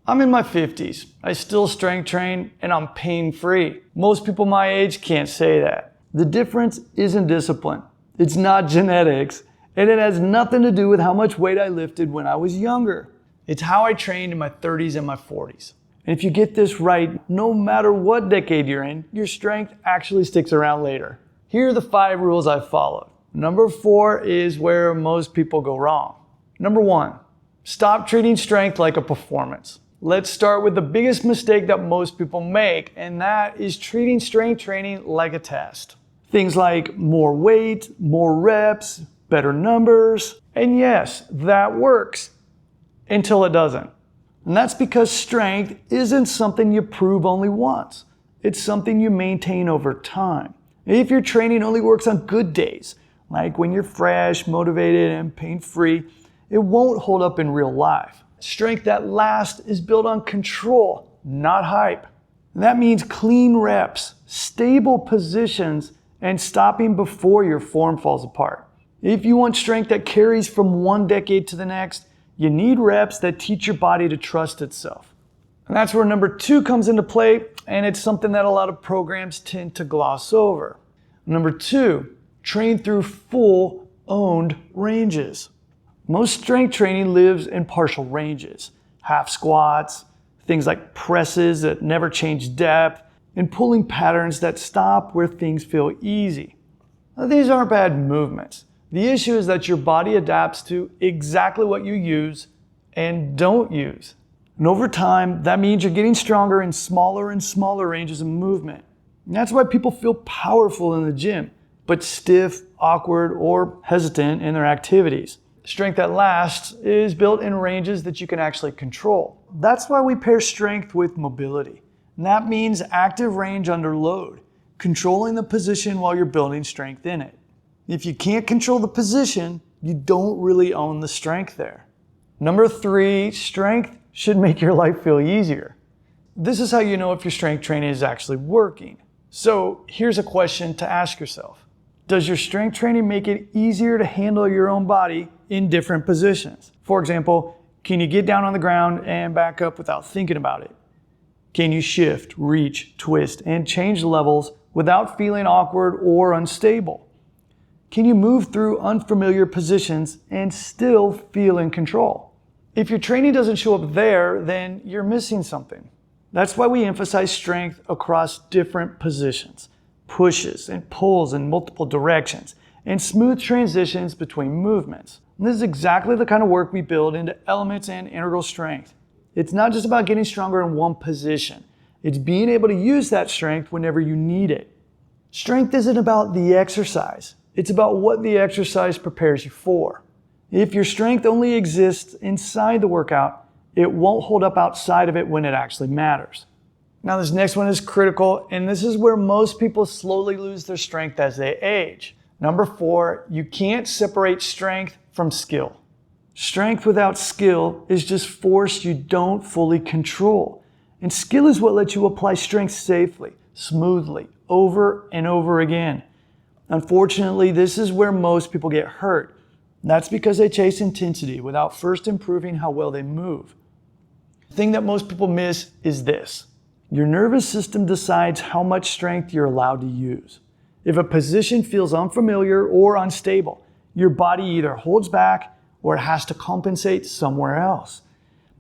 I'm in my 50s. I still strength train and I'm pain-free. Most people my age can't say that. The difference isn't discipline. It's not genetics. And it has nothing to do with how much weight I lifted when I was younger. It's how I trained in my 30s and my 40s. And if you get this right, no matter what decade you're in, your strength actually sticks around later. Here are the 5 rules I've followed. Number 4 is where most people go wrong. Number 1, stop treating strength like a performance. Let's start with the biggest mistake that most people make, and that is treating strength training like a test. Things like more weight, more reps, better numbers, and yes, that works until it doesn't. And that's because strength isn't something you prove only once. It's something you maintain over time. If your training only works on good days, like when you're fresh, motivated, and pain-free, it won't hold up in real life. Strength that lasts is built on control, not hype. And that means clean reps, stable positions, and stopping before your form falls apart. If you want strength that carries from one decade to the next, you need reps that teach your body to trust itself. And that's where number 2 comes into play, and it's something that a lot of programs tend to gloss over. Number 2, train through full owned ranges. Most strength training lives in partial ranges. Half squats, things like presses that never change depth, and pulling patterns that stop where things feel easy. Now, these aren't bad movements. The issue is that your body adapts to exactly what you use and don't use. And over time, that means you're getting stronger in smaller and smaller ranges of movement. And that's why people feel powerful in the gym, but stiff, awkward, or hesitant in their activities. Strength that lasts is built in ranges that you can actually control. That's why we pair strength with mobility. And that means active range under load, controlling the position while you're building strength in it. If you can't control the position, you don't really own the strength there. Number 3, strength should make your life feel easier. This is how you know if your strength training is actually working. So here's a question to ask yourself. Does your strength training make it easier to handle your own body in different positions? For example, can you get down on the ground and back up without thinking about it? Can you shift, reach, twist, and change levels without feeling awkward or unstable? Can you move through unfamiliar positions and still feel in control? If your training doesn't show up there, then you're missing something. That's why we emphasize strength across different positions, pushes and pulls in multiple directions, and smooth transitions between movements. And this is exactly the kind of work we build into elements and integral strength. It's not just about getting stronger in one position. It's being able to use that strength whenever you need it. Strength isn't about the exercise. It's about what the exercise prepares you for. If your strength only exists inside the workout, it won't hold up outside of it when it actually matters. Now this next one is critical, and this is where most people slowly lose their strength as they age. Number 4, you can't separate strength from skill. Strength without skill is just force you don't fully control. And skill is what lets you apply strength safely, smoothly, over and over again. Unfortunately, this is where most people get hurt. That's because they chase intensity without first improving how well they move. The thing that most people miss is this. Your nervous system decides how much strength you're allowed to use. If a position feels unfamiliar or unstable, your body either holds back or it has to compensate somewhere else.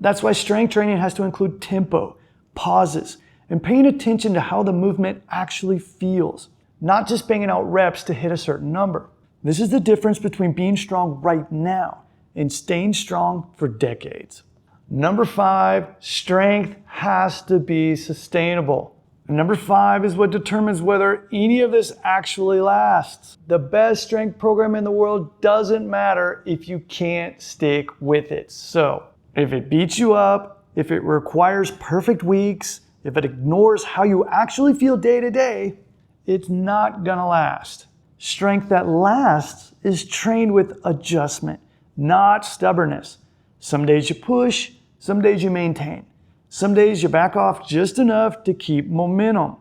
That's why strength training has to include tempo, pauses, and paying attention to how the movement actually feels, not just banging out reps to hit a certain number. This is the difference between being strong right now and staying strong for decades. Number 5, strength has to be sustainable. And number 5 is what determines whether any of this actually lasts. The best strength program in the world doesn't matter if you can't stick with it. So, if it beats you up, if it requires perfect weeks, if it ignores how you actually feel day to day, it's not gonna last. Strength that lasts is trained with adjustment, not stubbornness. Some days you push, some days you maintain. Some days you back off just enough to keep momentum.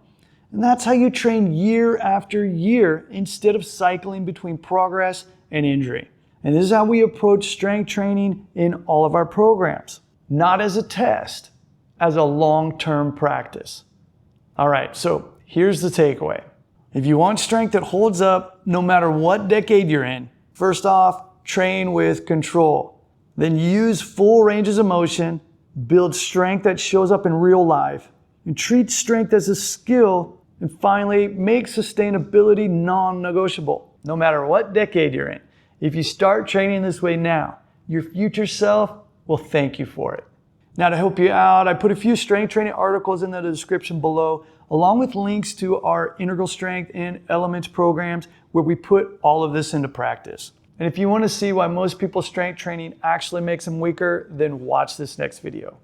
And that's how you train year after year instead of cycling between progress and injury. And this is how we approach strength training in all of our programs. Not as a test, as a long-term practice. All right, so here's the takeaway. If you want strength that holds up no matter what decade you're in, first off, train with control. Then use full ranges of motion, build strength that shows up in real life, and treat strength as a skill, and finally, make sustainability non-negotiable. No matter what decade you're in, if you start training this way now, your future self will thank you for it. Now, to help you out, I put a few strength training articles in the description below, along with links to our integral strength and elements programs where we put all of this into practice. And if you want to see why most people's strength training actually makes them weaker, then watch this next video.